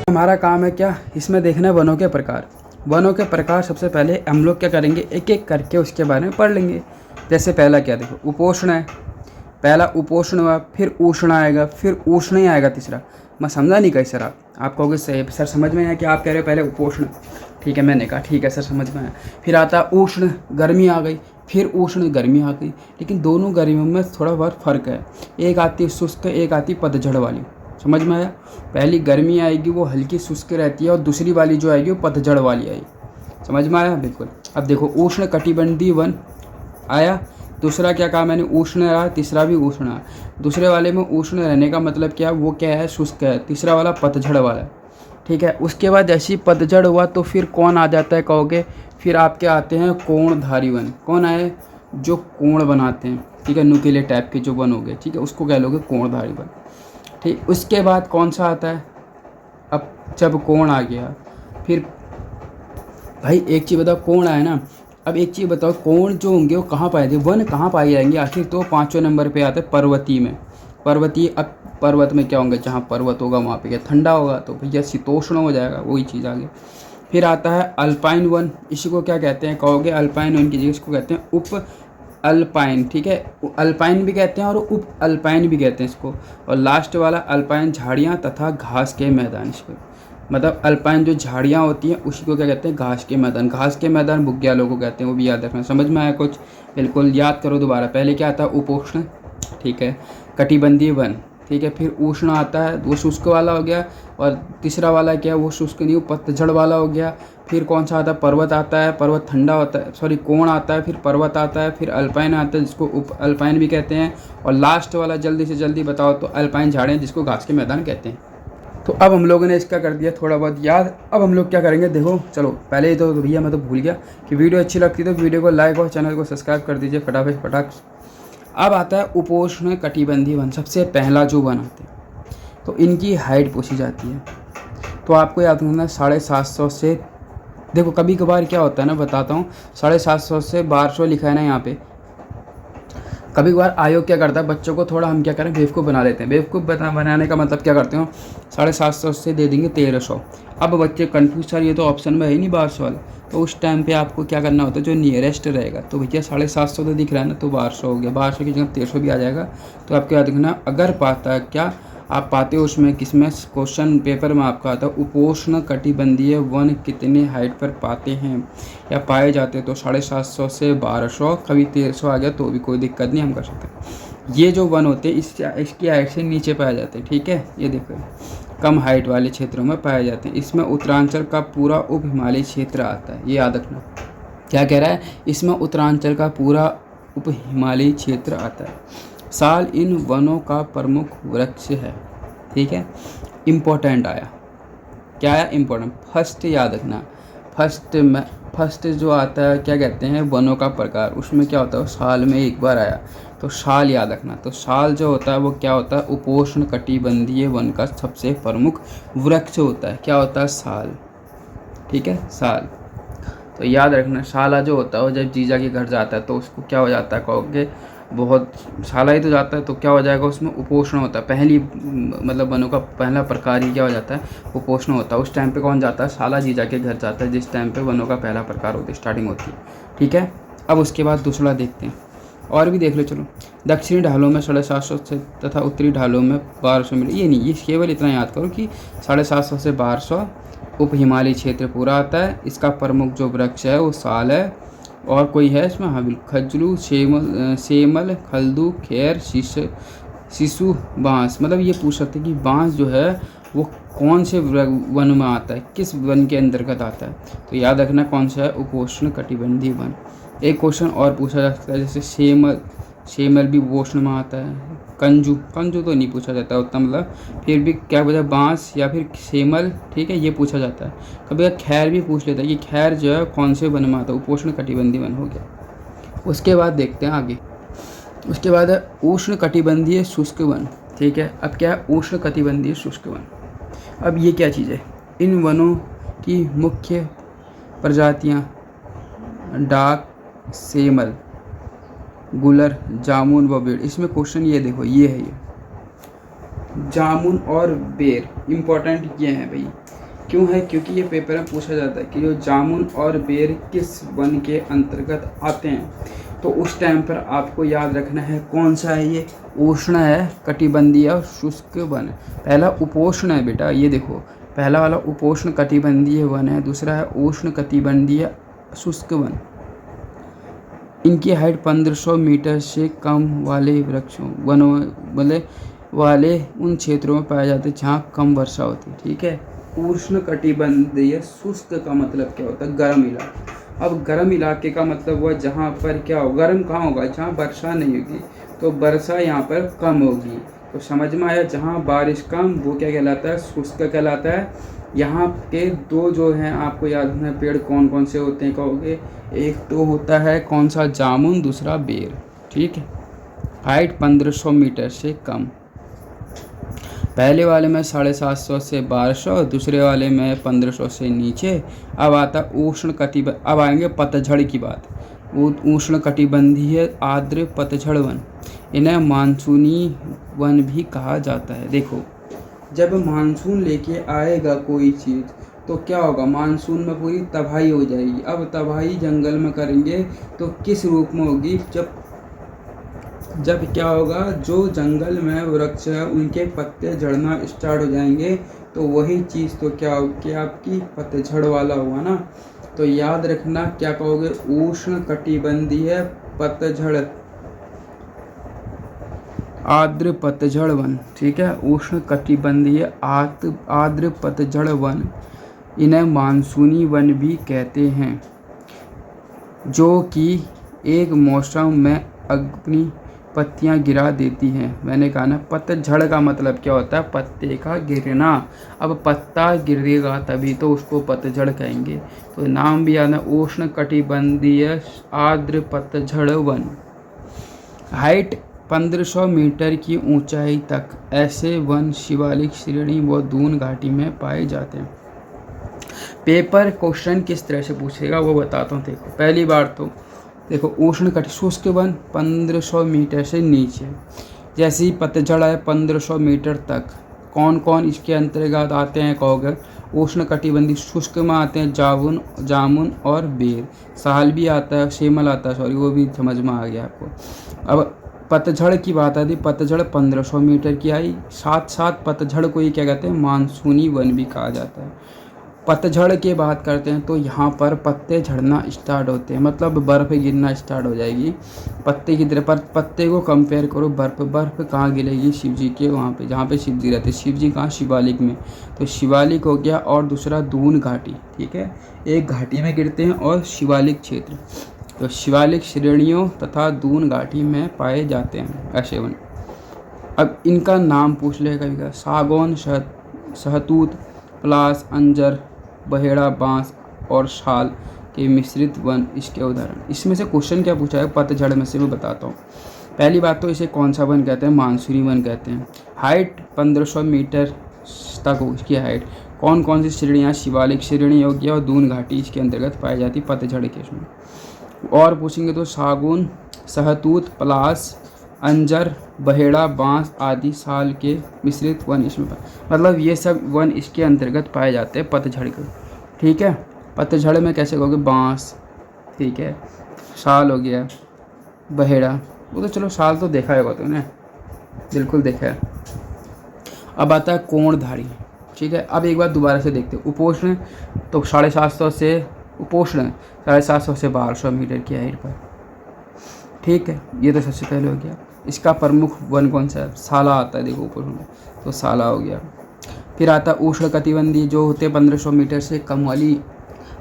हमारा काम है क्या, इसमें देखना है वनों के प्रकार। वनों के प्रकार सबसे पहले हम लोग क्या करेंगे, एक एक करके उसके बारे में पढ़ लेंगे। जैसे पहला क्या, देखो उपोष्ण है, पहला उपोष्ण हुआ, फिर उष्ण आएगा, फिर उष्ण ही आएगा तीसरा। मैं समझा नहीं कहीं सर, आप कहोगे सर समझ में आया कि आप कह रहे हो पहले उपोष्ण, ठीक है, मैंने कहा ठीक है सर समझ में आया। फिर आता उष्ण, गर्मी आ गई, फिर उष्ण गर्मी आ गई। लेकिन दोनों गर्मियों में थोड़ा बहुत फ़र्क है, एक आती है शुष्क, एक आती है पतझड़ वाली। समझ में आया? पहली गर्मी आएगी वो हल्की शुष्क रहती है, और दूसरी वाली जो आएगी वो पतझड़ वाली आएगी। समझ में आया? बिल्कुल। अब देखो उष्ण कटिबंधीय वन आया, दूसरा क्या कहा मैंने, उष्ण रहा, तीसरा भी उष्ण है। दूसरे वाले में उष्ण रहने का मतलब क्या, वो क्या है, शुष्क है। तीसरा वाला पतझड़ वाला है, ठीक है। उसके बाद जैसे ही पतझड़ हुआ तो फिर कौन आ जाता है कहोगे, फिर आपके आते हैं कोणधारी वन। कौन आए, जो कोण बनाते हैं, ठीक है, नुकीले टाइप के जो वन हो गए, ठीक है, उसको कह लोगे कोणधारी वन। ठीक, उसके बाद कौन सा आता है, अब जब कोण आ गया, फिर भाई एक चीज़ बताओ, कोण आया ना, अब एक चीज़ बताओ, कोण जो होंगे वो कहाँ पाए जाएंगे, वन कहाँ पाए जाएंगे आखिर, तो 5वें नंबर पे आता है पर्वतीय में। पर्वतीय, अब पर्वत में क्या होंगे, जहाँ पर्वत होगा वहाँ पे क्या ठंडा होगा, तो भैया शीतोष्ण हो जाएगा, वही चीज़ आगे। फिर आता है अल्पाइन वन, इसी को क्या कहते हैं कहोगे, अल्पाइन वन की जगह इसको कहते हैं उप अल्पाइन, ठीक है, अल्पाइन भी कहते हैं और उप अल्पाइन भी कहते हैं इसको। और लास्ट वाला अल्पाइन झाड़ियाँ तथा घास के मैदान, इसको मतलब अल्पाइन जो झाड़ियाँ होती हैं उसी को क्या कहते हैं, घास के मैदान। घास के मैदान बुग्यालों को कहते हैं, वो भी याद रखना। समझ में आया कुछ? बिल्कुल याद करो दोबारा। पहले क्या आता है, उपोष्ण, ठीक है, कटिबंधीय वन, ठीक है, फिर उष्ण आता है, वो शुष्क वाला हो गया, और तीसरा वाला क्या है, वो शुष्क नहीं, वो पतझड़ वाला हो गया। फिर कौन सा आता है, पर्वत आता है, पर्वत ठंडा होता है, सॉरी कोण आता है, फिर पर्वत आता है, फिर अल्पाइन आता है जिसको उप अल्पाइन भी कहते हैं, और लास्ट वाला जल्दी से जल्दी बताओ तो अल्पाइन झाड़ियाँ जिसको घास के मैदान कहते हैं। तो अब हम लोगों ने इसका कर दिया थोड़ा बहुत याद। अब हम लोग क्या करेंगे, देखो चलो पहले ही तो भैया मैं तो भूल गया कि वीडियो अच्छी लगती है तो वीडियो को लाइक और चैनल को सब्सक्राइब कर दीजिए फटाफट फटाक। अब आता है उपोष्ण कटिबंधीय वन, सबसे पहला जो वन आते हैं, तो इनकी हाइट पूछी जाती है। तो आपको याद रखना 750 से, देखो कभी कभार क्या होता है ना, बताता हूँ, 750 से 1200 लिखा है ना यहाँ पे। कभी कभार आयोग क्या करता है, बच्चों को थोड़ा हम क्या करें, बेवकूफ़ बना लेते हैं। बेवकूफ़ बनाने का मतलब क्या करते हो, 750 से दे देंगे 1300। अब बच्चे कन्फ्यूज, सर ये तो ऑप्शन में है ही नहीं 1200 वाला। तो उस टाइम पे आपको क्या करना होता है, जो नियरेस्ट रहेगा, तो भैया 750 तो दिख रहा है ना, तो 1200 हो गया, 1200 की जगह 1300 भी आ जाएगा। तो आपको याद रखना, अगर पाता है क्या आप पाते हो उसमें, किसमें क्वेश्चन पेपर में आपका आता है उपोष्ण कटिबंधीय वन कितने हाइट पर पाते हैं या पाए जाते हैं, तो 750 से 1200, कभी 1300 आ गया तो भी कोई दिक्कत नहीं, हम कर सकते हैं। ये जो वन होते हैं इसकी हाइट से नीचे पाए जाते हैं, ठीक है, ये देखो कम हाइट वाले क्षेत्रों में पाए जाते हैं। इसमें उत्तरांचल का पूरा उप हिमालयी क्षेत्र आता है, ये याद रखना। क्या कह रहा है, इसमें उत्तरांचल का पूरा उप हिमालयी क्षेत्र आता है। साल इन वनों का प्रमुख वृक्ष है, ठीक है। इम्पोर्टेंट आया, क्या आया, इम्पोर्टेंट, फर्स्ट याद रखना। फर्स्ट जो आता है क्या कहते हैं, वनों का प्रकार, उसमें क्या होता है, साल में एक बार आया, तो साल याद रखना। तो साल जो होता है वो क्या होता है, उपोष्ण कटिबंधीय वन का सबसे प्रमुख वृक्ष होता है। क्या होता है, साल, ठीक है, साल। तो याद रखना, साला जो होता है वो जब जीजा के घर जाता है तो उसको क्या हो जाता है कहोगे, बहुत साला ही तो जाता है, तो क्या हो जाएगा, उसमें उपोष्ण होता है। पहली मतलब वनों का पहला प्रकार ही क्या हो जाता है, उपोष्ण होता है। उस टाइम पे कौन जाता है, साला जीजा के घर जाता है, जिस टाइम पे वनों का पहला प्रकार होता है, स्टार्टिंग होती है, ठीक है। अब उसके बाद दूसरा देखते हैं, और भी देख लो चलो। दक्षिणी ढालों में 750 से तथा उत्तरी ढालों में 1200 मीटर, ये नहीं, ये केवल इतना याद करो कि 750 से 1200 उप हिमालयी क्षेत्र पूरा आता है। इसका प्रमुख जो वृक्ष है वो साल है, और कोई है इसमें, हाँ बिल्कुल, खजलू, सेमल, खलदू, खैर, शिशु, बांस। मतलब ये पूछ सकते हैं कि बांस जो है वो कौन से वन में आता है, किस वन के अंतर्गत आता है, तो याद रखना कौन सा है, उपोष्ण कटिबंधीय वन। एक क्वेश्चन और पूछा जा सकता है, जैसे सेमल भी उपोष्ण में आता है। कंजू तो नहीं पूछा जाता उतना, मतलब फिर भी क्या बोलता है, बांस या फिर सेमल, ठीक है, ये पूछा जाता है। कभी खैर भी पूछ लेता है कि खैर जो है कौन से वन में आता है, उपोष्ण कटिबंधीय वन हो गया। उसके बाद देखते हैं आगे, उसके बाद है उष्ण कटिबंधीय शुष्क वन, ठीक है। अब क्या है, उष्ण कटिबंधीय शुष्क वन। अब ये क्या चीज़ है, इन वनों की मुख्य प्रजातियाँ डाक, सेमल, गुलर, जामुन व बेर। इसमें क्वेश्चन ये देखो, ये है, ये जामुन और बेर इम्पोर्टेंट ये है भाई। क्यों है? क्योंकि ये पेपर में पूछा जाता है कि जो जामुन और बेर किस वन के अंतर्गत आते हैं। तो उस टाइम पर आपको याद रखना है कौन सा है ये। उष्ण है, कटिबंधीय और शुष्क वन। पहला उपोष्ण है बेटा, ये देखो, पहला वाला उपोष्ण कटिबंधीय वन है, दूसरा है उष्ण कटिबंधीय शुष्क वन। इनकी हाइट 1500 मीटर से कम वाले वृक्षों वनों वाले उन क्षेत्रों में पाए जाते हैं जहाँ कम वर्षा होती है। ठीक है। उष्ण कटिबंधीय शुष्क का मतलब क्या होता है? गर्म इलाका। अब गर्म इलाके का मतलब हुआ जहाँ पर क्या हो, गर्म कहाँ होगा? जहाँ वर्षा नहीं होगी, तो वर्षा यहाँ पर कम होगी। तो समझ में आया, जहाँ बारिश कम वो क्या कहलाता है? शुष्क कहलाता है। यहाँ के दो जो हैं आपको याद रखना, पेड़ कौन कौन से होते हैं कहोगे? एक तो होता है कौन सा? जामुन, दूसरा बेर। ठीक है। हाइट 1500 मीटर से कम। पहले वाले में 750 से 1200, दूसरे वाले में 1500 से नीचे। अब आता उष्ण कटिबंध, अब आएंगे पतझड़ की बात। वो उष्ण कटिबंधीय आर्द्र पतझड़ वन, इन्हें मानसूनी वन भी कहा जाता है। देखो, जब मानसून लेके आएगा कोई चीज़ तो क्या होगा? मानसून में पूरी तबाही हो जाएगी। अब तबाही जंगल में करेंगे तो किस रूप में होगी? जब क्या होगा, जो जंगल में वृक्ष है उनके पत्ते झड़ना स्टार्ट हो जाएंगे, तो वही चीज़ तो क्या होगी? आपकी पतझड़ वाला हुआ ना। तो याद रखना, क्या कहोगे? उष्ण कटिबंधीय पतझड़ आर्द्र पतझड़ वन। ठीक है। उष्ण कटिबंधीय आर्द्र पतझड़ वन, इन्हें मानसूनी वन भी कहते हैं, जो कि एक मौसम में अपनी पत्तियां गिरा देती हैं। मैंने कहा ना, पतझड़ का मतलब क्या होता है? पत्ते का गिरना। अब पत्ता गिरेगा तभी तो उसको पतझड़ कहेंगे। तो नाम भी आना, उष्ण कटिबंधीय आर्द्र पतझड़ वन। हाइट 1500 मीटर की ऊंचाई तक ऐसे वन शिवालिक श्रेणी व दून घाटी में पाए जाते हैं। पेपर क्वेश्चन किस तरह से पूछेगा वो बताता हूँ। देखो, पहली बार तो देखो, उष्ण कटि शुष्क वन 1500 मीटर से नीचे, जैसे ही पतझड़ है 1500 मीटर तक। कौन कौन इसके अंतर्गत आते हैं कहोगे? उष्ण कटिबंधीय शुष्क में आते हैं जामुन और बेर। साल भी आता है, सेमल आता है, सॉरी, वो भी समझ में आ गया आपको। अब पतझड़ की बात आती, पतझड़ 1500 मीटर की आई। साथ साथ पतझड़ को ही क्या कहते हैं? मानसूनी वन भी कहा जाता है। पतझड़ की बात करते हैं तो यहाँ पर पत्ते झड़ना स्टार्ट होते हैं, मतलब बर्फ़ गिरना स्टार्ट हो जाएगी पत्ते की तरह। पर पत्ते को कंपेयर करो, बर्फ़ कहाँ गिरेगी? शिव जी के वहाँ पे, जहाँ पे शिव जी रहते हैं। शिव जी कहाँ? शिवालिक में। तो शिवालिक हो गया, और दूसरा दून घाटी। ठीक है। एक घाटी में गिरते हैं और शिवालिक क्षेत्र, तो शिवालिक श्रेणियों तथा दून घाटी में पाए जाते हैं ऐसे वन। अब इनका नाम पूछ लेगा कभी, सागौन, सहतूत, पलास, अंजर, बहेड़ा, बांस और शाल के मिश्रित वन इसके उदाहरण। इसमें से क्वेश्चन क्या पूछा है पतझड़ में से, मैं बताता हूँ। पहली बात तो इसे कौन सा वन कहते हैं? मानसूनी वन कहते हैं। हाइट 1500 मीटर तक हो इसकी हाइट। कौन कौन सी श्रेणियाँ? शिवालिक श्रेणी हो गया और दून घाटी इसके अंतर्गत पाई जाती पतझड़ के इसमें। और पूछेंगे तो सागौन, सहतूत, पलास, अंजर, बहेड़ा, बांस आदि साल के मिश्रित वन इसमें मतलब ये सब वन इसके अंतर्गत पाए जाते हैं पतझड़ के। ठीक है। पतझड़ में कैसे कहोगे? बांस, ठीक है, साल हो गया, बहेड़ा, वो तो चलो साल तो देखा होगा तुमने, बिल्कुल देखा है। अब आता है कोणधारी। ठीक है। अब एक बार दोबारा से देखते हैं। उपोष्ण तो 750 से, उपोष्ण 750 से 1200 मीटर की हाइट पर। ठीक है। ये तो सबसे पहले हो गया। इसका प्रमुख वन कौन सा है? साला आता है, देखो ऊपर में, तो साला हो गया। फिर आता है उष्ण कटिबंधीय, जो होते हैं 1500 मीटर से कम वाली,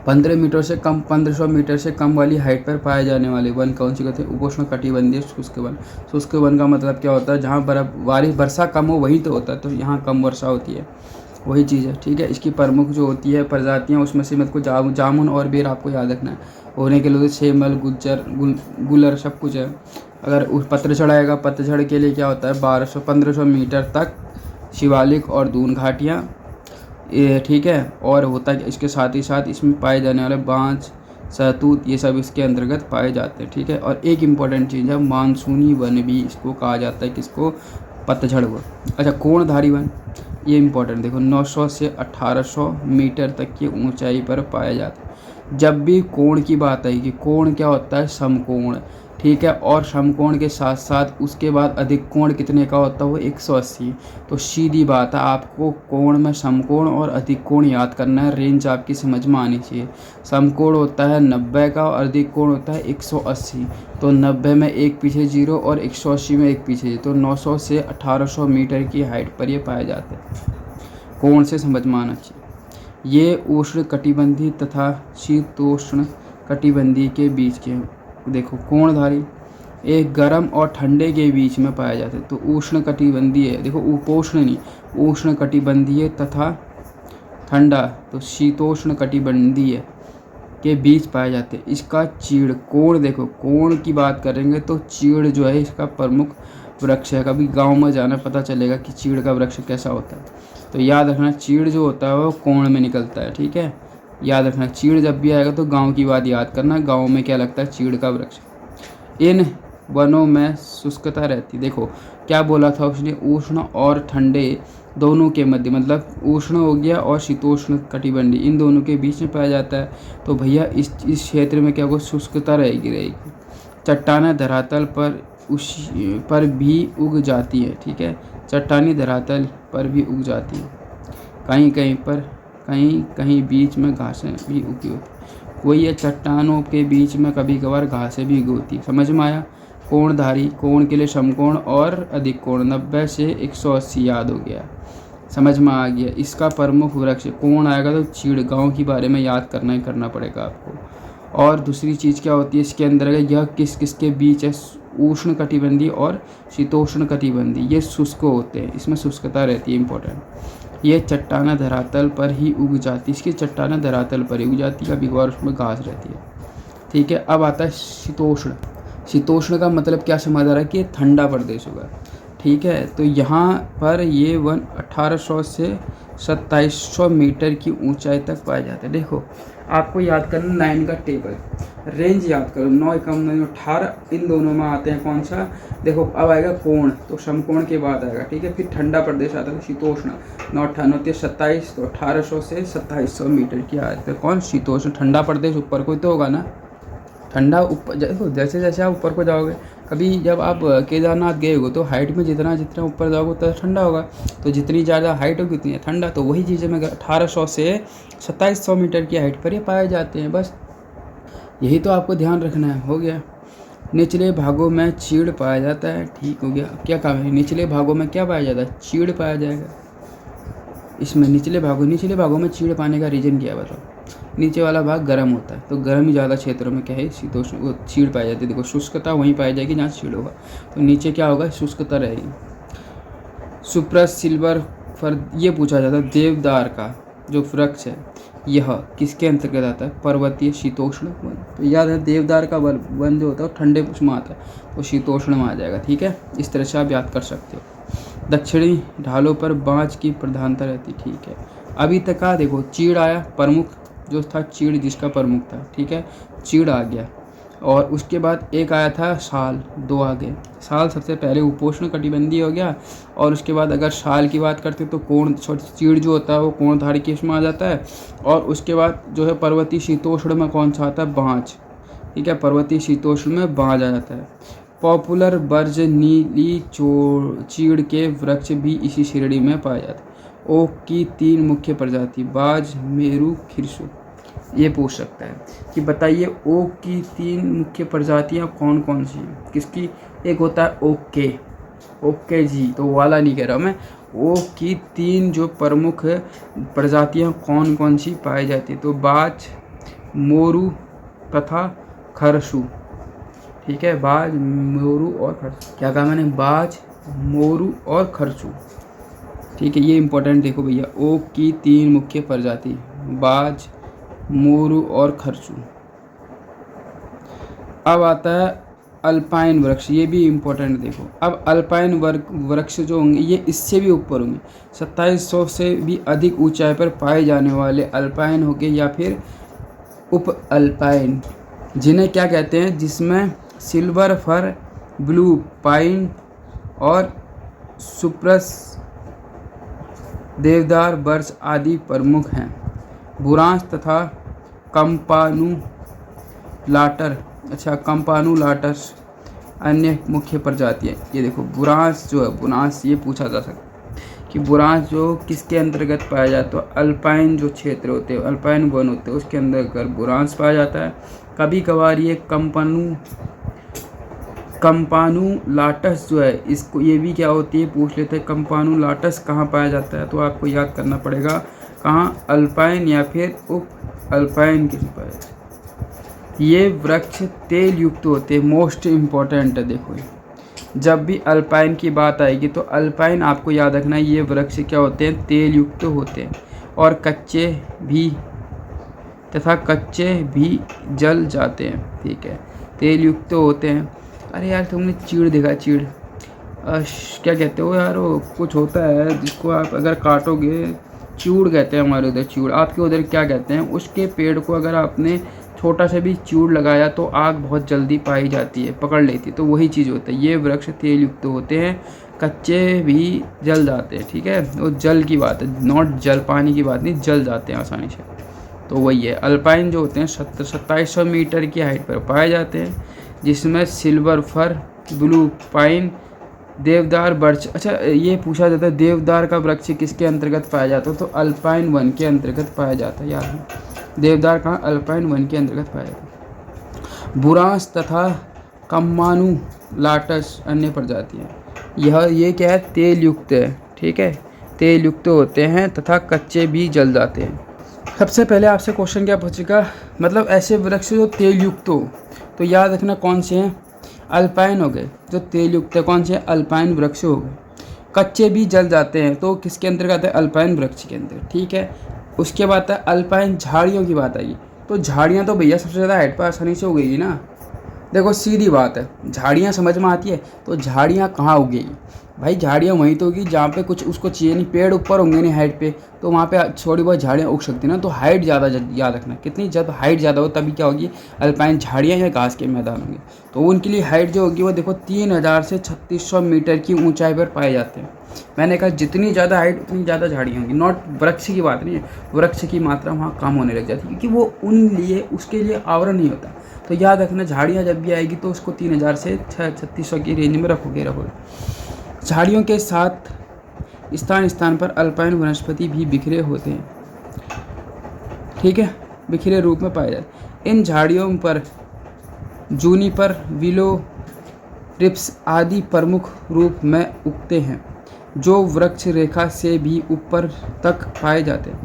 1500 मीटर से कम वाली हाइट पर पाए जाने वाले वन कौन सी कहते हैं? उपोष्ण कटिबंधीय शुष्क वन। शुष्क वन का मतलब क्या होता है? जहाँ वर्षा कम हो वहीं तो होता है, तो यहाँ कम वर्षा होती है, वही चीज़ है। ठीक है। इसकी प्रमुख जो होती है प्रजातियाँ, उसमें से मेरे को जामुन और बेर आपको याद रखना है। होने के लिए सेमल, गुलर सब कुछ है। अगर उस पतझड़ आएगा, पतझड़ के लिए क्या होता है? 1500 मीटर तक शिवालिक और दून घाटियाँ, ये ठीक है। और होता है इसके साथ ही साथ इसमें पाए जाने वाले बांस, सहतूत, ये सब इसके अंतर्गत पाए जाते हैं। ठीक है, और एक इम्पॉर्टेंट चीज़ है मानसूनी वन भी इसको कहा जाता है, किसको? पतझड़ वन। अच्छा, कोणधारी वन, ये इम्पोर्टेंट देखो, 900 से 1800 मीटर तक की ऊंचाई पर पाया जाता है। जब भी कोण की बात आएगी, कोण क्या होता है? समकोण। ठीक है, और समकोण के साथ साथ उसके बाद अधिक कोण कितने का होता है? वो 180। तो सीधी बात है, आपको कोण में समकोण और अधिक कोण याद करना है, रेंज आपकी समझ में आनी चाहिए। समकोण होता है 90 का और अधिक कोण होता है 180। तो 90 में एक पीछे 0 और 180 में एक पीछे 0, तो 900 से 1800 मीटर की हाइट पर ये पाए जाते हैं। कोण से समझ में आना चाहिए। ये उष्ण कटिबंधीय तथा शीतोष्ण कटिबंधीय के बीच के, देखो कोणधारी एक गर्म और ठंडे के बीच में पाया जाता है। तो उष्ण कटिबंधीय, देखो उपोष्ण नहीं, उष्ण कटिबंधीय तथा ठंडा, तो शीतोष्ण कटिबंधीय के बीच पाए जाते हैं। इसका चीड़ कोण, देखो कोण की बात करेंगे तो चीड़ जो है इसका प्रमुख वृक्ष है। कभी गांव में जाना पता चलेगा कि चीड़ का वृक्ष कैसा होता है। तो याद रखना, चीड़ जो होता है वो कोण में निकलता है। ठीक है, याद रखना, चीड़ जब भी आएगा तो गांव की बात याद करना, गांव में क्या लगता है? चीड़ का वृक्ष। इन वनों में शुष्कता रहती, देखो क्या बोला था उसने? उष्ण और ठंडे दोनों के मध्य, मतलब उष्ण हो गया और शीतोष्ण कटिबंधीय, इन दोनों के बीच में पाया जाता है। तो भैया इस क्षेत्र में क्या होगा? शुष्कता रहेगी। चट्टानें धरातल पर पर भी उग जाती है। ठीक है, चट्टानी धरातल पर भी उग जाती है। कहीं कहीं पर, कहीं कहीं बीच में घासें भी उगी होती। कोई ये चट्टानों के बीच में कभी कभार घासें भी उगी होती। समझ में आया? कोणधारी, कोण के लिए समकोण और अधिक कोण, 90 से 180 याद हो गया, समझ में आ गया। इसका प्रमुख वृक्ष कोण आएगा तो चीड़, गांव के बारे में याद करना ही करना पड़ेगा आपको। और दूसरी चीज़ क्या होती है इसके अंदर, यह किस किस के बीच है? उष्ण कटिबंधीय और शीतोष्ण कटिबंधीय, ये शुष्क होते हैं, इसमें शुष्कता रहती है, इंपॉर्टेंट। ये चट्टानें धरातल पर ही उग जाती, इसकी चट्टानें धरातल पर ही उग जाती है, कभी कभार उसमें घास रहती है। ठीक है, अब आता है शीतोष्ण। शीतोष्ण का मतलब क्या समझ आ रहा है? कि ठंडा प्रदेश होगा। ठीक है, तो यहाँ पर ये वन 1800 से 2700 मीटर की ऊंचाई तक पाए जाते हैं। देखो आपको याद करना 9 का टेबल, रेंज याद करो, 9 एकम 9 18, इन दोनों में आते हैं कौन सा? देखो अब आएगा कोण, तो समकोण के बाद आएगा। ठीक है, फिर ठंडा प्रदेश आता है शीतोष्ण, 9 98 27, तो 1800 से 2700 मीटर की आते हैं। कौन? शीतोष्ण। ठंडा प्रदेश ऊपर कोई तो होगा ना, ठंडा ऊपर। देखो जैसे जैसे आप ऊपर को जाओगे, कभी जब आप केदारनाथ गए हो तो हाइट में जितना जितना ऊपर जाओगे उतना ठंडा होगा, तो जितनी ज़्यादा हाइट होगी उतनी ठंडा। तो वही चीज़ें में 1800 से 2700 मीटर की हाइट पर ये पाए जाते हैं। बस यही तो आपको ध्यान रखना है। हो गया। निचले भागों में चीड़ पाया जाता है। ठीक हो गया। क्या काम है? निचले भागों में क्या पाया जाता है? चीड़ पाया जाएगा। इसमें निचले भागों में चीड़ पाने का रीज़न क्या है बताओ? नीचे वाला भाग गर्म होता है, तो गर्म ही ज़्यादा क्षेत्रों में क्या है? शीतोष्ण, वो चीड़ पाई जाती है। देखो शुष्कता वहीं पाई जाएगी जहाँ चीड़ होगा, तो नीचे क्या होगा? शुष्कता रहेगी। सुप्रस सिल्वर फर, ये पूछा जाता है देवदार का जो वृक्ष है यह किसके अंतर्गत आता है? पर्वतीय शीतोष्ण वन। तो याद है देवदार का वन जो होता है वो ठंडे उसमें आता है, तो शीतोष्ण में आ जाएगा। ठीक है, इस तरह से आप याद कर सकते हो। दक्षिणी ढालों पर बाँझ की प्रधानता रहती। ठीक है, अभी तक का देखो चीड़ आया, प्रमुख जो था चीड़ जिसका प्रमुख था। ठीक है, चीड़ आ गया, और उसके बाद एक आया था साल, 2 आ गए। साल सबसे पहले उपोष्ण कटिबंधीय हो गया, और उसके बाद अगर साल की बात करते तो कोण, चीड़ जो होता है वो कोणधारी के इसमें आ जाता है। और उसके बाद जो है पर्वतीय शीतोष्ण में कौन सा आता है? बाँझ। ठीक है, पर्वतीय शीतोष्ण में बाँझ आ जाता है। पॉपुलर बर्ज नीली चीड़ के वृक्ष भी इसी श्रेणी में पाए जाते हैं। ओक की 3 मुख्य प्रजाति, बाज, मेरू, खिरसू। ये पूछ सकता है कि बताइए ओक की 3 मुख्य प्रजातियां कौन कौन सी हैं? किसकी? एक होता है ओके, ओके जी, तो वाला नहीं कह रहा मैं। ओक की 3 जो प्रमुख प्रजातियां कौन कौन सी पाई जाती है? तो बाज, मोरू तथा खरसू। ठीक है, बाज, मोरू और खरसू। क्या कहा मैंने? बाज, मोरू और खरसू। ठीक है, ये इंपॉर्टेंट देखो भैया, ओक की 3 मुख्य प्रजाति, बाज, मोरू और खरसू। अब आता है अल्पाइन वृक्ष, ये भी इम्पोर्टेंट देखो। अब अल्पाइन वृक्ष जो होंगे ये इससे भी ऊपर होंगे, 2700 से भी अधिक ऊंचाई पर पाए जाने वाले अल्पाइन हो गए, या फिर उप अल्पाइन, जिन्हें क्या कहते हैं, जिसमें सिल्वर फर, ब्लू पाइन और सुप्रस, देवदार, बर्च आदि प्रमुख हैं। बुरांश तथा कंपानुलाटस अन्य मुख्य प्रजातियाँ। ये देखो बुरांश जो है, बुरांश ये पूछा जा सकता है कि बुरांश जो किसके अंतर्गत पाया जाता है। तो अल्पाइन जो क्षेत्र होते हैं, अल्पाइन वन होते हैं, उसके अंदर बुरांश पाया जाता है। कभी कभार ये कंपानुलाटस जो है, इसको ये भी क्या होती है पूछ लेते हैं। कंपानुलाटस कहाँ पाया जाता है, तो आपको याद करना पड़ेगा कहाँ, अल्पाइन या फिर उप अल्पाइन किसी पाया जाता है। ये वृक्ष तेल युक्त होते हैं, मोस्ट इम्पॉर्टेंट है। देखो जब भी अल्पाइन की बात आएगी तो अल्पाइन आपको याद रखना है, ये वृक्ष क्या होते हैं, तेल युक्त होते हैं और कच्चे भी जल जाते हैं। ठीक है, तेल युक्त होते हैं। अरे यार तुमने चीड़ देखा, चीड़ क्या कहते हो यार, वो कुछ होता है जिसको आप अगर काटोगे, चूड़ कहते हैं हमारे उधर, चूड़ आपके उधर क्या कहते हैं। उसके पेड़ को अगर आपने छोटा सा भी चूड़ लगाया तो आग बहुत जल्दी पाई जाती है, पकड़ लेती है। तो वही चीज़ होता है, ये वृक्ष तेल युक्त होते हैं, कच्चे भी जल जाते हैं। ठीक है, वो जल की बात है, नॉट जल, पानी की बात नहीं, जल जाते हैं आसानी से। तो वही है, अल्पाइन जो होते हैं 2700 मीटर की हाइट पर पाए जाते हैं, जिसमें सिल्वर फर, ब्लू पाइन, देवदार, बर्च। अच्छा ये पूछा जाता है देवदार का वृक्ष किसके अंतर्गत पाया जाता है, तो अल्पाइन वन के अंतर्गत पाया जाता है। यार देवदार कहाँ, अल्पाइन वन के अंतर्गत पाया जाता है। बुरांश तथा कंपानुलाटस अन्य प्रजातियाँ। ये क्या है, तेल युक्त है। ठीक है, तेल युक्त होते हैं तथा कच्चे भी जल जाते हैं। सबसे पहले आपसे क्वेश्चन क्या पूछेगा, मतलब ऐसे वृक्ष जो तेल युक्त हो, तो याद रखना कौन से हैं, अल्पाइन हो गए। जो तेल युक्त है कौन से, अल्पाइन वृक्ष हो गए। कच्चे भी जल जाते हैं तो किसके अंतर्गत है, अल्पाइन वृक्ष के अंदर। ठीक है, उसके बाद है अल्पाइन झाड़ियों की बात आई। तो झाड़ियाँ तो भैया सबसे ज़्यादा हाइट पर आसानी से उगेगी ना। देखो सीधी बात है, झाड़ियाँ समझ में आती है, तो झाड़ियाँ कहाँ उगेगी भाई, झाड़ियाँ वहीं तो होगी जहाँ पे कुछ उसको चाहिए नहीं। पेड़ ऊपर होंगे नहीं हाइट पे, तो वहाँ पे थोड़ी बहुत झाड़ियाँ उग सकती है ना। तो हाइट ज़्यादा याद रखना, कितनी जब हाइट ज़्यादा हो तभी क्या होगी, अल्पाइन झाड़ियाँ या घास के मैदान होंगे। तो उनके लिए हाइट जो होगी वो देखो 3000 से 3600 मीटर की ऊंचाई पर पाए जाते हैं। मैंने कहा जितनी ज़्यादा हाइट उतनी ज़्यादा झाड़ियाँ होंगी, नॉट वृक्ष की बात नहीं है, वृक्ष की मात्रा वहाँ कम होने लग जाती है क्योंकि वो उसके लिए आवरण नहीं होता। तो याद रखना झाड़ियाँ जब भी आएगी तो उसको 3000 से 3600 की रेंज में रखोगे। झाड़ियों के साथ स्थान स्थान पर अल्पाइन वनस्पति भी बिखरे होते हैं। ठीक है, बिखरे रूप में पाए जाते हैं। इन झाड़ियों पर जूनिपर, विलो, रिप्स आदि प्रमुख रूप में उगते हैं, जो वृक्ष रेखा से भी ऊपर तक पाए जाते हैं।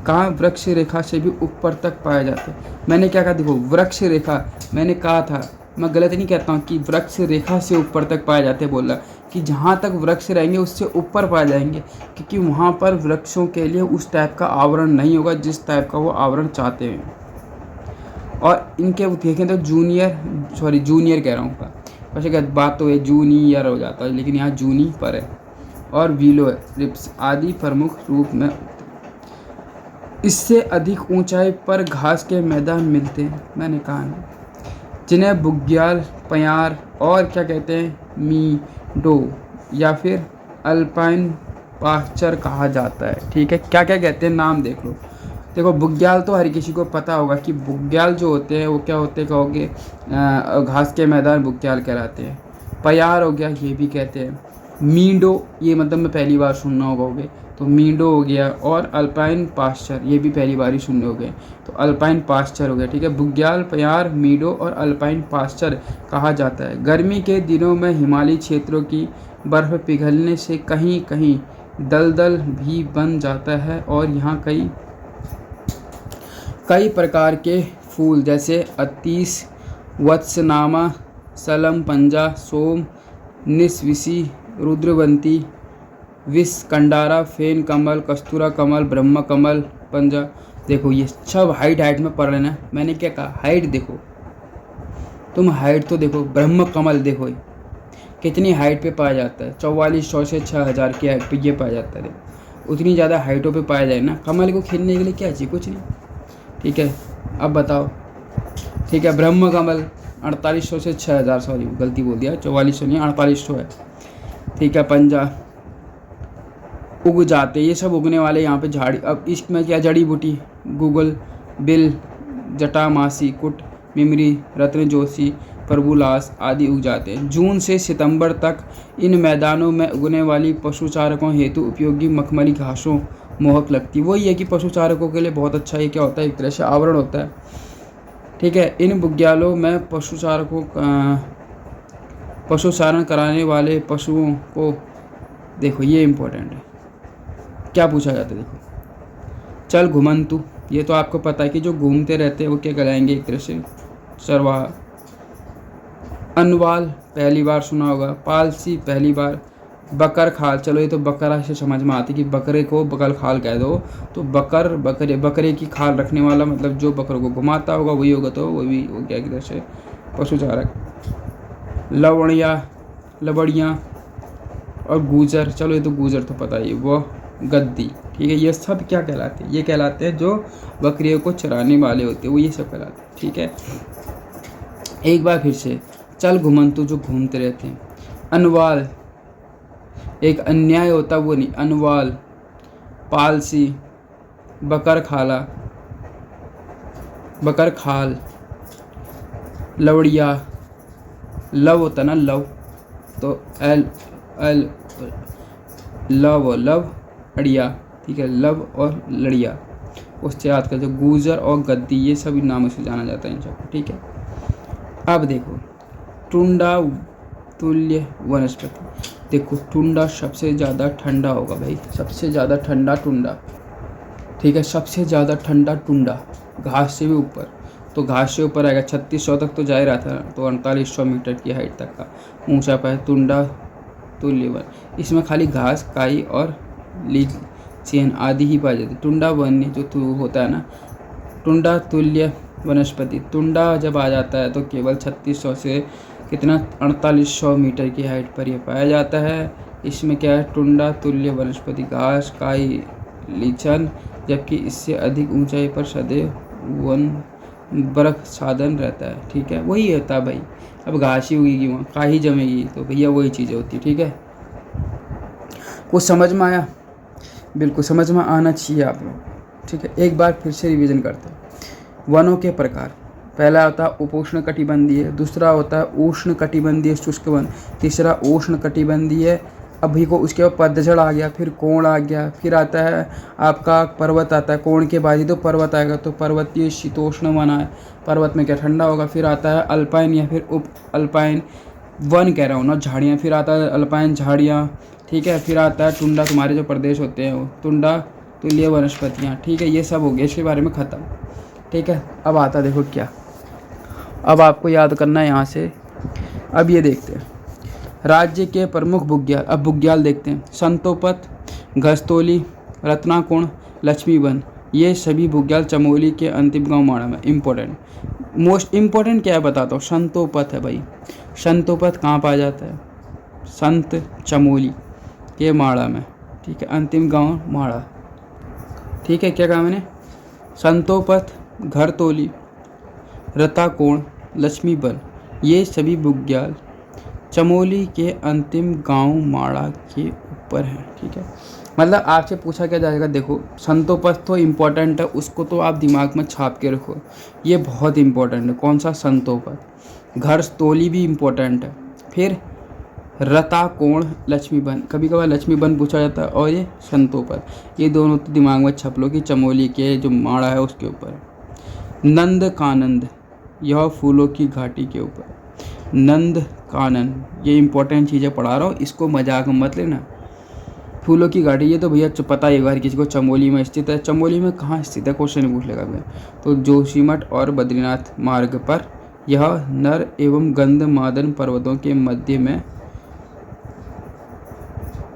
कहाँ, वृक्ष रेखा से भी ऊपर तक पाए जाते हैं। मैंने क्या कहा, देखो वृक्ष रेखा, मैंने कहा था, मैं गलत नहीं कहता हूँ कि वृक्ष रेखा से ऊपर तक पाए जाते, बोला कि जहाँ तक वृक्ष रहेंगे उससे ऊपर पाए जाएंगे, क्योंकि वहाँ पर वृक्षों के लिए उस टाइप का आवरण नहीं होगा जिस टाइप का वो आवरण चाहते हैं। और इनके देखें तो जूनियर कह रहा हूँ, वैसे बात तो है जूनियर हो जाता है, लेकिन यहाँ जूनी पर है। और विलो, रिप्स आदि प्रमुख रूप में। इससे अधिक ऊंचाई पर घास के मैदान मिलते हैं, मैंने कहा ना, जिन्हें बुग्याल, प्यार और क्या कहते हैं, मीडो या फिर अल्पाइन पास्चर कहा जाता है। ठीक है, क्या क्या कहते हैं नाम देख लो। देखो बुग्याल तो हर किसी को पता होगा कि बुग्याल जो होते हैं वो क्या होते हैं, कहोगे घास के मैदान बुग्याल कहलाते हैं। प्यार हो गया, ये भी कहते हैं। मीडो, ये मतलब मैं पहली बार सुनना होगा, तो मीडो हो गया। और अल्पाइन पास्चर, ये भी पहली बार ही सुनने हो गए, तो अल्पाइन पास्चर हो गया। ठीक है, बुग्याल, प्यार, मीडो और अल्पाइन पास्चर कहा जाता है। गर्मी के दिनों में हिमालयी क्षेत्रों की बर्फ़ पिघलने से कहीं कहीं दलदल भी बन जाता है और यहाँ कई प्रकार के फूल जैसे अतीस, वत्सनामा, सलम पंजा, सोम, निस्विसी, रुद्रवंती, विषकंडारा, फेन कमल, कस्तूरा कमल, ब्रह्म कमल, पंजा। देखो ये सब हाइट में पढ़ लेना। मैंने क्या कहा, हाइट देखो, तुम हाइट तो देखो। ब्रह्म कमल देखो कितनी हाइट पे पाया जाता है, 4400 से 6000 की हाइट पे ये पाया जाता है। उतनी ज़्यादा हाइटों पे पाया जाए ना, कमल को खींचने के लिए क्या चाहिए, कुछ नहीं। ठीक है, अब बताओ। ठीक है, ब्रह्म कमल 4800 से 6000, सॉरी गलती बोल दिया, 4400 नहीं 4800 है। ठीक है, पंजा उग जाते, ये सब उगने वाले यहाँ पे झाड़ी। अब इसमें क्या, जड़ी बूटी गूगल, बिल, जटामासी, कुट, मिमरी, रत्न जोशी, प्रभुलास आदि उग जाते हैं। जून से सितंबर तक इन मैदानों में उगने वाली पशुचारकों हेतु उपयोगी मखमली घासों मोहक लगती। वही है कि पशुचारकों के लिए बहुत अच्छा ये क्या होता है, एक तरह से आवरण होता है। ठीक है, इन बुग्यालों में पशुचारण कराने वाले पशुओं को, देखो ये इम्पोर्टेंट है, क्या पूछा जाता है, देखो चल घुमंतु, ये तो आपको पता है कि जो घूमते रहते हैं वो क्या कहलाएंगे, एक तरह से चरवाहा। अनवाल पहली बार सुना होगा, पालसी पहली बार। बकर खाल, चलो ये तो बकरा से समझ में आती कि बकरे को बकर खाल कह दो, तो बकरे की खाल रखने वाला मतलब जो बकरों को घुमाता होगा वही होगा, तो वो भी हो गया एक तरह से पशुचारक। लवड़ियाँ और गूजर, चलो ये तो गूजर तो पता ही, वो गद्दी। ठीक है, ये सब क्या कहलाते हैं, ये कहलाते हैं जो बकरियों को चराने वाले होते हैं, वो ये सब कहलाते हैं। ठीक है, एक बार फिर से, चल घुमंतु जो घूमते रहते हैं। अनवाल एक अन्याय होता वो नहीं, अनवाल। पालसी बकर खाल। लवड़िया, लव होता ना लव, तो एल लव अड़िया। ठीक है, लव और लड़िया, उससे याद करते। गूजर और गद्दी, ये सभी नामों से जाना जाता है इन सबको। ठीक है, अब देखो टुंडा तुल्य वनस्पति। देखो टुंडा सबसे ज़्यादा ठंडा होगा भाई, सबसे ज़्यादा ठंडा टुंडा। ठीक है, सबसे ज़्यादा ठंडा टुंडा, घास से भी ऊपर, तो घास से ऊपर आएगा 3600 तक तो जा ही रहा था, तो 4800 मीटर की हाइट तक का ऊंचा पाया टुंडा तुल्य वन। इसमें खाली घास, काई और लीचेन आदि ही पाए जाते। टुंडा वन्य जो होता है ना, टुंडा तुल्य वनस्पति, टुंडा जब आ जाता है तो केवल 3600 से कितना 4800 मीटर की हाइट पर यह पाया जाता है। इसमें क्या है, टुंडा तुल्य वनस्पति, घास, काई, लीचन, जबकि इससे अधिक ऊंचाई पर सदैव वन बरख साधन रहता है। ठीक है, वही होता है भाई, अब घास ही उगेगी वहाँ, काई जमेगी, तो भैया वही चीज़ें होती है। ठीक है, कुछ समझ में आया? बिल्कुल समझ में आना चाहिए आप लोग। ठीक है, एक बार फिर से रिवीजन करते हैं। वनों के प्रकार, पहला होता है उपोष्ण कटिबंधीय, दूसरा होता है उष्ण कटिबंधीय शुष्क वन, तीसरा उष्ण कटिबंधीय, अभी को उसके बाद पतझड़ आ गया, फिर कोण आ गया, फिर आता है आपका पर्वत आता है, कोण के बाद ही तो पर्वत आएगा, तो पर्वतीय शीतोष्ण वन है, पर्वत में क्या ठंडा होगा। फिर आता है अल्पाइन या फिर उप अल्पाइन वन कह रहा हूँ ना, झाड़ियाँ, फिर आता है अल्पाइन झाड़ियाँ। ठीक है, फिर आता है टुंडा, तुम्हारे जो प्रदेश होते हैं वो टुंडा तुल्य वनस्पतियाँ। ठीक है, ये सब हो गया, इसके बारे में ख़त्म। ठीक है, अब आता देखो क्या, अब आपको याद करना है यहाँ से। अब ये देखते हैं राज्य के प्रमुख बुग्याल। अब बुग्याल देखते हैं, संतोपत, घस्तोली, रत्नाकुण, लक्ष्मीवन, ये सभी बुग्याल चमोली के अंतिम गांव माड़ा में। इम्पोर्टेंट, मोस्ट इम्पोर्टेंट क्या है बताता हूँ, संतोपत है भाई। संतोपत कहाँ पाया जाता है, संत चमोली के माड़ा में। ठीक है, अंतिम गांव माड़ा। ठीक है, क्या कहा मैंने, संतोपत, घरतोली, रताकोण, लक्ष्मीवन, ये सभी बुग्याल चमोली के अंतिम गांव माड़ा के ऊपर हैं। ठीक है, मतलब आपसे पूछा क्या जाएगा, देखो संतोपत तो इम्पोर्टेंट है, उसको तो आप दिमाग में छाप के रखो, ये बहुत इम्पोर्टेंट है। कौन सा, संतोपत। घरतोली भी इम्पोर्टेंट है। फिर रताकोण, लक्ष्मीवन, कभी कभार लक्ष्मीवन पूछा जाता है, और ये संतोपत, ये दोनों तो दिमाग में छप लो कि चमोली के जो माड़ा है उसके ऊपर है। नंद कानंद, यह फूलों की घाटी के ऊपर। नंद कानन, ये इंपॉर्टेंट चीज़ें पढ़ा रहा हूँ, इसको मजाक में मत लेना। फूलों की घाटी, ये तो भैया पता ही हर किसी को, चमोली में स्थित है। चमोली में कहाँ स्थित है, क्वेश्चन पूछ लेगा भैया, तो जोशीमठ और बद्रीनाथ मार्ग पर। यह नर एवं गंधमादन पर्वतों के मध्य में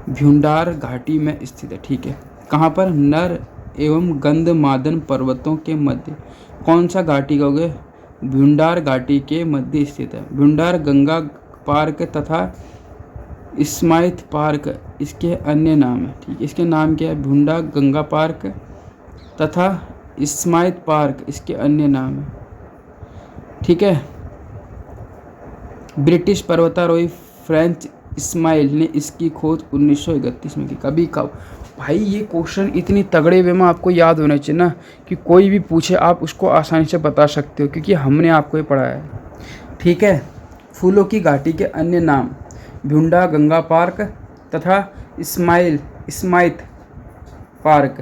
भ्यूंडार घाटी में स्थित है। ठीक है, कहाँ पर, नर एवं गंधमादन पर्वतों के मध्य। कौन सा घाटी कहोगे, भ्यूंडार घाटी के मध्य स्थित है। भ्यूंडार गंगा पार्क तथा स्माइथ पार्क इसके अन्य नाम है। ठीक, इसके नाम क्या है, भ्यूंडार गंगा पार्क तथा स्माइथ पार्क इसके अन्य नाम है। ठीक है, ब्रिटिश पर्वतारोही फ्रेंच इस्माइल ने इसकी खोज 1931 में की। कभी कब भाई ये क्वेश्चन इतनी तगड़े वे में आपको याद होना चाहिए ना कि कोई भी पूछे आप उसको आसानी से बता सकते हो, क्योंकि हमने आपको ये पढ़ाया है। ठीक है, फूलों की घाटी के अन्य नाम भुंडा गंगा पार्क तथा स्माइथ पार्क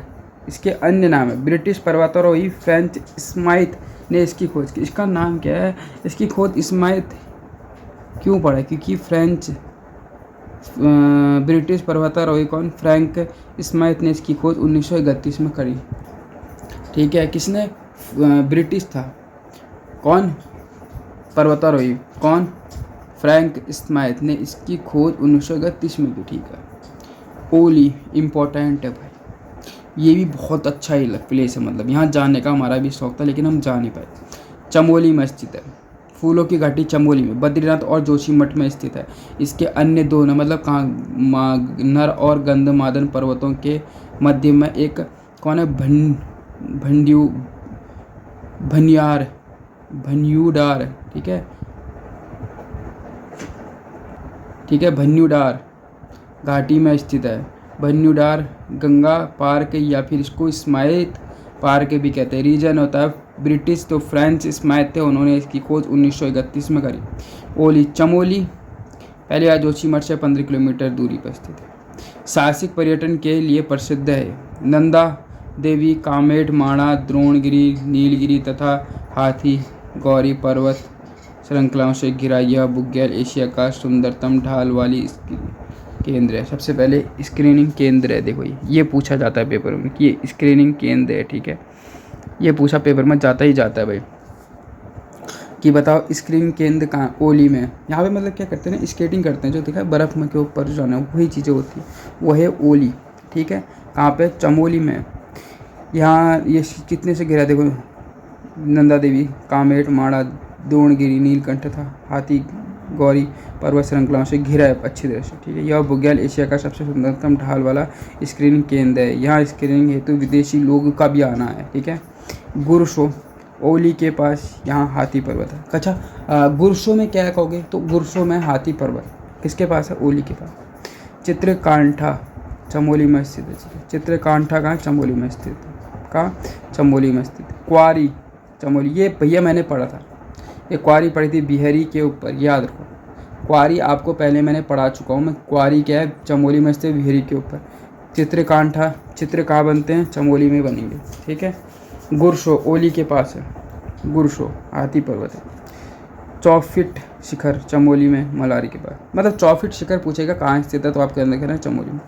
इसके अन्य नाम है। ब्रिटिश पर्वतारोही फ्रेंच स्माइथ ने इसकी खोज की। इसका नाम क्या है? इसकी खोज स्माइथ क्यों पड़ा? क्योंकि फ्रेंच ब्रिटिश पर्वतारोही कौन? फ्रैंक स्माइथ ने इसकी खोज 1931 में करी। ठीक है, किसने? ब्रिटिश था। कौन? पर्वतारोही कौन? फ्रैंक स्माइथ ने इसकी खोज 1931 में की। ठीक है, ओली इम्पोर्टेंट है भाई, ये भी बहुत अच्छा ही प्लेस है, मतलब यहाँ जाने का हमारा भी शौक था लेकिन हम जा नहीं पाए। चमोली में स्थित है। फूलों की घाटी चमोली में बद्रीनाथ और जोशीमठ में स्थित है। इसके अन्य दो न मतलब कहाँ? नर और गंधमादन पर्वतों के मध्य में एक कौन है? भन्यूडार। ठीक है, भन्यूडार घाटी में स्थित है। भन्यूडार गंगा पार्क या फिर इसको स्माइथ पार्क भी कहते हैं। रीजन होता है ब्रिटिश, तो फ्रेंच स्माइथ थे, उन्होंने इसकी खोज 1931 में करी। ओली चमोली पहले या जोशीमठ से 15 किलोमीटर दूरी पर स्थित है। साहसिक पर्यटन के लिए प्रसिद्ध है। नंदा देवी, कामेट, माणा, द्रोणगिरी, नीलगिरी तथा हाथी गौरी पर्वत श्रृंखलाओं से घिरा यह बुग्याल एशिया का सुंदरतम ढाल वाली केंद्र है। सबसे पहले स्क्रीनिंग केंद्र है। देखो ये पूछा जाता है पेपर में कि ये स्क्रीनिंग केंद्र है। ठीक है, ये पूछा पेपर में जाता ही जाता है भाई कि बताओ स्क्रीनिंग केंद्र कहाँ? ओली में। यहाँ पे मतलब क्या करते हैं ना, स्केटिंग करते हैं, जो देखा है बर्फ़ में के ऊपर जो जाना है वही चीज़ें होती है, वो है ओली। ठीक है, कहाँ पे? चमोली में। यहाँ ये कितने से घिरा? देखो नंदा देवी, कामेट, माणा, द्रोणगिरी, नीलकंठ था हाथी गौरी पर्वत श्रृंखलाओं से घिरा है अच्छी तरह से। ठीक है, यह बुग्याल एशिया का सबसे सुंदरतम ढाल वाला स्क्रीनिंग केंद्र है। यहाँ स्क्रीनिंग हेतु विदेशी लोगों का भी आना है। ठीक है, गुरशो ओली के पास यहाँ हाथी पर्वत है। अच्छा, गुरशो में क्या कहोगे? तो गुरशो में हाथी पर्वत किसके पास है? ओली के पास। चित्रकांठा चमोली में स्थित है। चित्रकांठा कहाँ? चमोली में स्थित है। कहाँ? चमोली में स्थित। क्वारी चमोली, ये भैया मैंने पढ़ा था, ये क्वारी पढ़ी थी बिहारी के ऊपर, याद रखो। क्वारी आपको पहले मैंने पढ़ा चुका हूँ मैं। क्वारी क्या है? चमोली में स्थित बिहारी के ऊपर। चित्रकांठा, चित्र कहाँ बनते हैं? चमोली में बनेंगे। ठीक है, गुरशो ओली के पास है। गुरशो हाथी पर्वत है। चौफिट शिखर चमोली में मलारी के पास। मतलब चौफिट शिखर पूछेगा कहाँ स्थित है तो आप कहना करें चमोली में।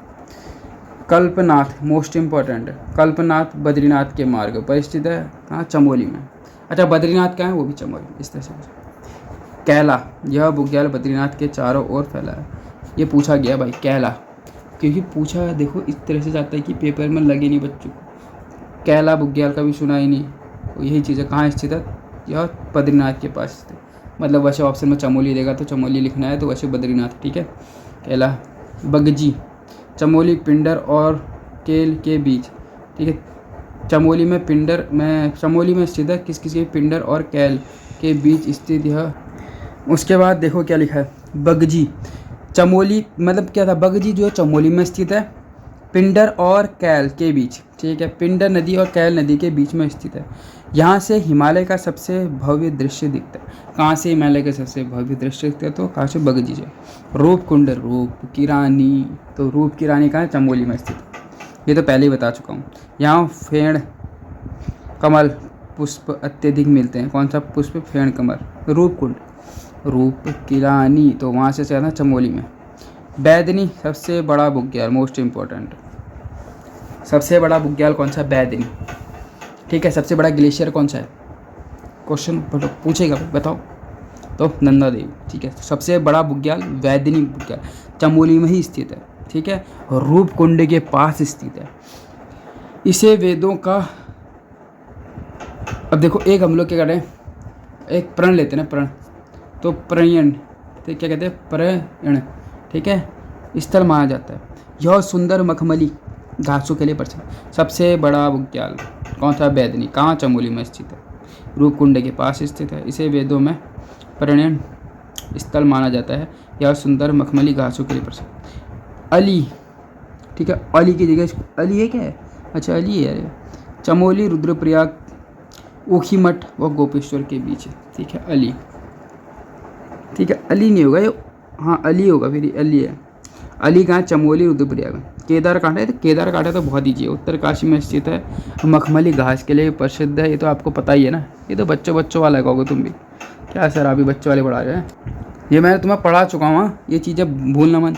कल्पनाथ मोस्ट इम्पॉर्टेंट है। कल्पनाथ बद्रीनाथ के मार्ग पर स्थित है। कहाँ? चमोली में। अच्छा, बद्रीनाथ क्या है? वो भी चमोली। इस तरह से कैला, यह बुग्याल बद्रीनाथ के चारों ओर फैला है। ये पूछा गया भाई कैला, क्योंकि पूछा है देखो इस तरह से जाता है कि पेपर में लगे नहीं बच्चों को। कैला बुग्याल का भी सुना ही नहीं, तो यही चीज़ है। कहाँ स्थित है? यह बद्रीनाथ के पास स्थित। मतलब वैसे ऑप्शन में चमोली देगा तो चमोली लिखना है, तो वैसे बद्रीनाथ। ठीक है, कैला। बगजी चमोली पिंडर और केल के बीच। ठीक है, चमोली में स्थित है। किस किस के? पिंडर और कैल के बीच स्थित यह। उसके बाद देखो क्या लिखा है, बगजी चमोली मतलब क्या था? बगजी जो है चमोली में स्थित है, पिंडर और कैल के बीच। ठीक है, पिंडर नदी और कैल नदी के बीच में स्थित है। यहाँ से हिमालय का सबसे भव्य दृश्य दिखता है। कहाँ से हिमालय का सबसे भव्य दृश्य दिखता है? तो कहाँ से? बगजी से। रूपकुंड, रूप की रानी, तो रूप की रानी कहाँ है? चमोली में स्थित। ये तो पहले ही बता चुका हूँ। यहाँ फेण कमल पुष्प अत्यधिक मिलते हैं। कौन सा पुष्प? फेण कमल। रूपकुंड, रूप की रानी, तो वहाँ से चलना चमोली में। बैदनी सबसे बड़ा बुग्याल, मोस्ट इम्पोर्टेंट। सबसे बड़ा बुग्याल कौन सा? बैदनी। ठीक है, सबसे बड़ा ग्लेशियर कौन सा है? क्वेश्चन पूछेगा बताओ, तो नंदा देवी। ठीक है, सबसे बड़ा बुग्याल बैदनी बुग्याल चमोली में ही स्थित है। ठीक है, रूपकुंड के पास स्थित है। इसे वेदों का, अब देखो एक हम लोग क्या करें, एक प्रण लेते हैं ना, प्रण, तो प्रणयन, तो क्या कहते हैं? प्रणयन। ठीक है, स्थल माना जाता है। यह सुंदर मखमली घासों के लिए प्रसिद्ध। सबसे बड़ा बुग्याल कौन सा? बैदनी। कहाँ? चमोली में स्थित है, रूपकुंड के पास स्थित है। इसे वेदों में परिणयन स्थल माना जाता है। यह सुंदर मखमली घासों के लिए प्रसिद्ध। अली, ठीक है, अली की जगह अली है क्या है? अच्छा अली है। चमोली रुद्रप्रयाग ऊखीमठ व गोपेश्वर के बीच है, ठीक है अली, ठीक है अली नहीं होगा ये, हाँ अली होगा, फिर अली है। अली कहाँ? चमोली रुद्रप्रयाग। केदारकांठा है, तो केदारकांठा तो बहुत ईजी है, उत्तरकाशी में स्थित है, मखमली घास के लिए प्रसिद्ध है। ये तो आपको पता ही है ना, ये तो बच्चों वाला कहोगे तुम भी, क्या सर अभी बच्चों वाले पढ़ा रहे हैं, ये मैंने तुम्हें पढ़ा चुका हूँ, ये चीज़ें भूलना मत।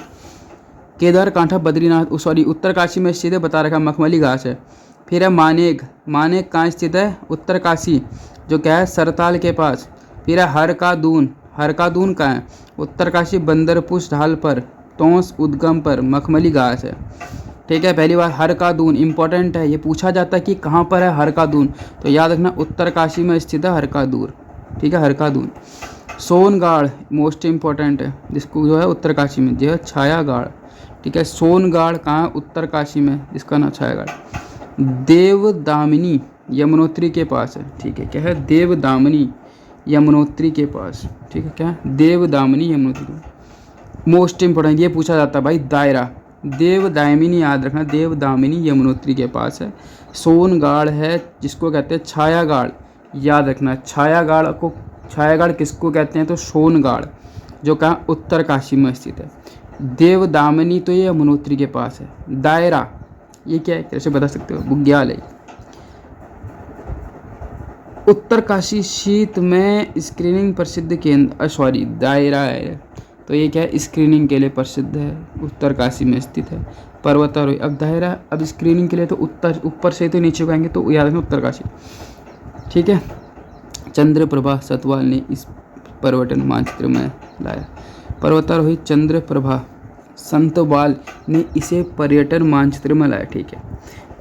केदारकांठा बद्रीनाथ सॉरी उत्तरकाशी में स्थित है, बता रखा मखमली घास है। फिर है मानेक, मानेक कहाँ स्थित है? उत्तरकाशी, जो क्या है सरताल के पास। फिर है हरकादून, हरकादून कहाँ है? उत्तरकाशी बंदरपुश ढाल पर, तोंस उद्गम पर मखमली घास है, ठीक है। पहली बार हरकादून इंपॉर्टेंट है, ये पूछा जाता है कि कहाँ पर है हरकादून, तो याद रखना उत्तरकाशी में स्थित है हरकादूर, ठीक है हरकादून। सोनगाड़ मोस्ट इम्पॉर्टेंट है, जिसको जो है उत्तरकाशी में, जो है छायागाड़, ठीक है। सोनगाड़ कहाँ? उत्तरकाशी में, जिसका नाम छायागाड़। देवदामिनी यमुनोत्री के पास है, ठीक है। क्या है? देवदामिनी यमुनोत्री के पास, ठीक है। क्या है? देवदामिनी यमुनोत्री। मोस्ट इम्पोर्टेंट ये पूछा जाता है भाई, दायरा। देवदामिनी याद रखना, देवदामिनी यमुनोत्री के पास है। सोनगाड़ है, जिसको कहते हैं छायागाड़, याद रखना। छायागाड़ किसको कहते हैं? तो सोनगाड़, जो कहाँ? उत्तरकाशी में स्थित है। देवदामिनी तो ये यमुनोत्री के पास है। दायरा ये क्या है, कैसे बता सकते हो? बुग्याल है। उत्तरकाशी शीत में स्क्रीनिंग प्रसिद्ध केंद्र, सॉरी दायरा है, तो ये क्या है? स्क्रीनिंग के लिए प्रसिद्ध है, उत्तरकाशी में स्थित है। पर्वतारोही, अब दायरा, अब स्क्रीनिंग के लिए तो उत्तर ऊपर से तो नीचे को आएंगे, तो याद रखना उत्तरकाशी, ठीक है। चंद्रप्रभा सतवाल ने इस पर्यटन मानचित्र में लाया। पर्वतारोही चंद्रप्रभा संतवाल ने इसे पर्यटन मानचित्र में लाया, ठीक है।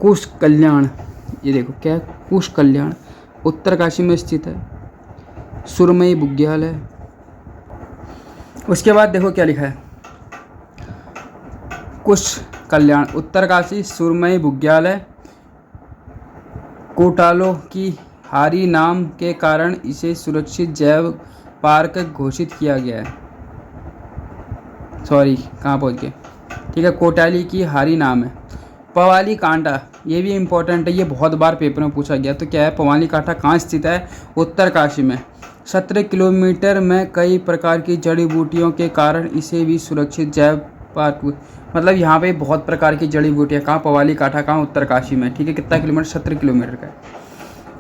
कुश कल्याण, ये देखो क्या है? कुश कल्याण उत्तरकाशी में स्थित है, सुरमई बुग्याल है। उसके बाद देखो क्या लिखा है, कुश कल्याण उत्तरकाशी, सुरमई बुग्याल है। कोटालो की हारी नाम के कारण इसे सुरक्षित जैव पार्क घोषित किया गया है। सॉरी कहाँ पहुँच गए, ठीक है। कोटाली की हारी नाम है। पवाली कांटा, ये भी इम्पोर्टेंट है, ये बहुत बार पेपर में पूछा गया, तो क्या है? पवाली कांटा कहाँ स्थित है? उत्तरकाशी में। 17 किलोमीटर में कई प्रकार की जड़ी बूटियों के कारण इसे भी सुरक्षित जैव पार्क, मतलब यहाँ पे बहुत प्रकार की जड़ी बूटियाँ, कहाँ? पवाली कांटा कहाँ? उत्तरकाशी में, ठीक है। कितना किलोमीटर? 17 किलोमीटर का है।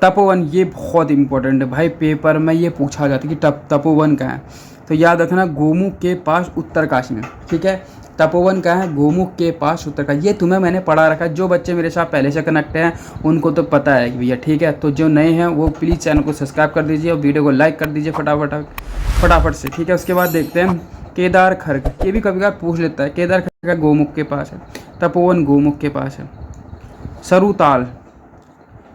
तपोवन, ये बहुत इंपॉर्टेंट है भाई, पेपर में ये पूछा जाता है कि तपोवन कहाँ है, तो याद रखना गोमुख के पास उत्तरकाशी में, ठीक है। तपोवन कहाँ है? गोमुख के पास उत्तरकाशी, ये तुम्हें मैंने पढ़ा रखा है। जो बच्चे मेरे साथ पहले से कनेक्ट हैं उनको तो पता है भैया, ठीक है। तो जो नए हैं वो प्लीज़ चैनल को सब्सक्राइब कर दीजिए और वीडियो को लाइक कर दीजिए फटाफट से, ठीक है। उसके बाद देखते हैं केदार खर्ग, ये भी कभी कभार पूछ लेता है। केदार खर्ग गोमुख के पास है, तपोवन गोमुख के पास है। सरुताल,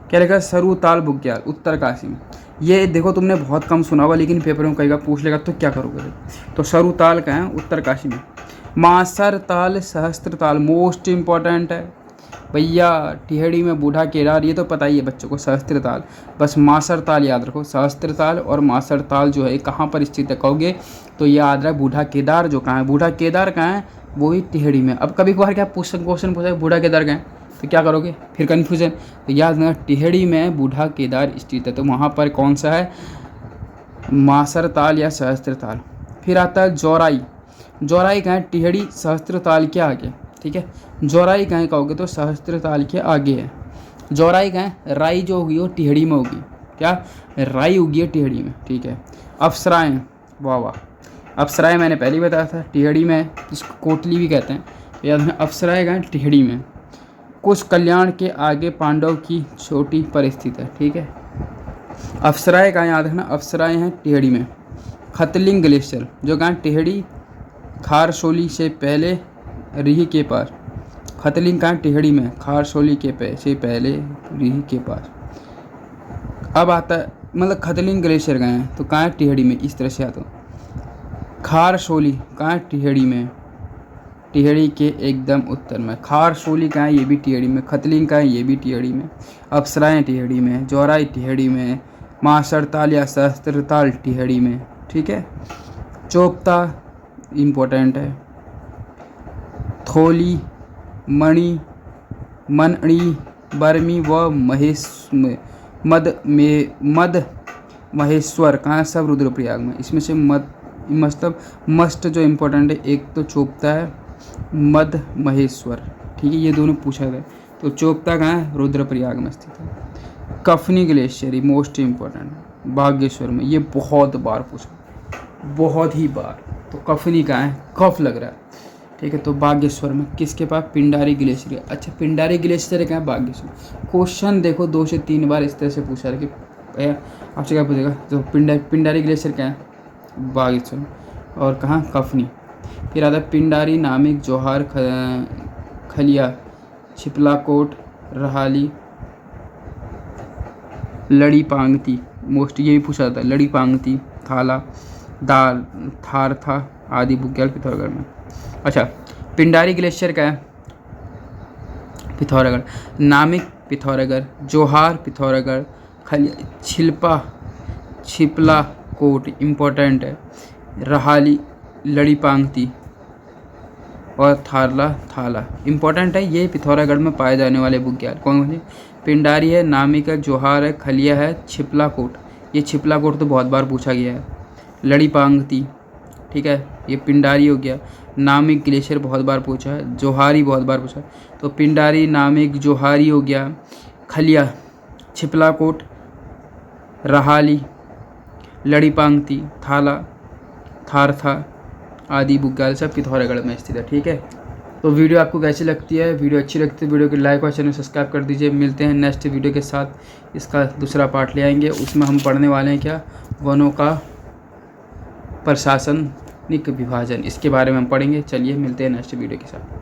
क्या लिखा है? सरुताल बुग्याल उत्तरकाशी में। ये देखो तुमने बहुत कम सुना होगा, लेकिन पेपर में कई बार पूछ लेगा, तो क्या करोगे? तो सरुताल का है उत्तरकाशी में। मासरताल सहस्त्रताल मोस्ट इम्पॉर्टेंट है भैया, टिहड़ी में बूढ़ा केदार, ये तो पता ही है बच्चों को। सहस्त्रताल, बस मासरताल याद रखो। सहस्त्रताल और मासरताल जो है कहाँ पर स्थित है कहोगे, तो याद रहा बूढ़ा केदार जो कहाँ है, बूढ़ा केदार कहाँ है? वो ही टिहड़ी में। अब कभी कभार क्या क्वेश्चन पूछा बूढ़ा केदार कहाँ है, तो क्या करोगे? फिर कन्फ्यूजन, तो याद रखना टिहड़ी में बूढ़ा केदार स्थित है, तो वहाँ पर कौन सा है? मासरताल या सहस्त्रताल। फिर आता है जौराई, जौराई कहाँ है? टिहड़ी सहस्त्रताल के आगे, ठीक है। जौराई कहाँ है कहोगे, तो सहस्त्रताल के आगे है। जौराई कहाँ है? राई जो होगी वो टिहड़ी में होगी, क्या? राई होगी है टिहड़ी में, ठीक है। अप्सराएँ, वाह वाह, अप्सराएँ मैंने पहले ही बताया था टिहड़ी में, जिसको कोटली भी कहते हैं। याद रखना अप्सराएँ कहाँ है? टिहड़ी में। कुश कल्याण के आगे पांडव की चोटी पर स्थित है, ठीक है। अप्सराएँ कहाँ? याद रखना अप्सराएँ हैं टिहड़ी में। खतलिंग ग्लेशियर जो कहाँ? टिहड़ी खारसोली से पहले रीही के पास। खतलिंग कहाँ? टिहड़ी में, खारसोली के से पहले रीही के पास। अब आता है मतलब खतलिंग ग्लेशियर कहाँ है, तो कहाँ है? टिहड़ी में। इस तरह से आता है। खारसोली कहाँ है? टिहड़ी में, टिहरी के एकदम उत्तर में। खारसोली कहाँ है, ये भी टिहरी में। खतलिंग कहाँ है, ये भी टिहरी में। अप्सराएँ टिहरी में। जौराई टिहरी में। माँ सरताल या सहस्त्रताल टिहरी में। ठीक है। चोपता इम्पोर्टेंट है। थोली, मणि, मनड़ी, बर्मी व मद महेश्वर कहाँ है, सब रुद्रप्रयाग में। इसमें से मतलब मस्ट जो इम्पोर्टेंट है, एक तो चोपता है, मद महेश्वर। ठीक है, ये दोनों पूछा गया। तो चोपता कहाँ है, रुद्रप्रयाग में स्थित है। कफनी ग्लेशियर मोस्ट इम्पोर्टेंट, बागेश्वर में। ये बहुत बार पूछा, बहुत ही बार। तो कफनी कहाँ है, कफ लग रहा है। ठीक है, तो बागेश्वर में। किसके पास, पिंडारी ग्लेशियर। अच्छा, पिंडारी ग्लेशियर कहाँ है, बागेश्वर। क्वेश्चन देखो 2 से 3 बार इस तरह से पूछा है कि आपसे क्या पूछेगा, तो पिंडारी ग्लेशियर क्या है, बागेश्वर। और कहाँ, कफनी। फिर आता है पिंडारी नामिक जोहार खलिया छिपलाकोट रहाली लड़ी पांगती। मोस्ट ये भी पूछा जाता है। लड़ी पांगती, थाला, दाल, थार था आदि बुग्याल पिथौरागढ़ में। अच्छा, पिंडारी ग्लेशियर क्या है, पिथौरागढ़। नामिक पिथौरागढ़, जोहार पिथौरागढ़, खलिया छिपला कोट इम्पोर्टेंट है, रहाली लड़ी पांगती और थाला इम्पोर्टेंट है। ये पिथौरागढ़ में पाए जाने वाले बुग्याल। कौन कौन से, पिंडारी है, नामिक है, जोहार है, खलिया है, छिपला कोट। ये छिपला कोट तो बहुत बार पूछा गया है। लड़ी पांगती, ठीक है, ये पिंडारी हो गया। नामिक ग्लेशियर बहुत बार पूछा है। जोहारी बहुत बार पूछा है। तो पिंडारी, नामिक, जोहारी हो गया। खलिया, छिपला कोट, रहाली, लड़ी पांगती, थाला, थारथा आदि बुग्याल सब पिथौरागढ़ में स्थित है। ठीक है, तो वीडियो आपको कैसी लगती है, वीडियो अच्छी लगती है वीडियो को लाइक और चैनल सब्सक्राइब कर दीजिए। मिलते हैं नेक्स्ट वीडियो के साथ। इसका दूसरा पार्ट ले आएंगे, उसमें हम पढ़ने वाले हैं क्या, वनों का प्रशासनिक विभाजन, इसके बारे में हम पढ़ेंगे। चलिए मिलते हैं नेक्स्ट वीडियो के साथ।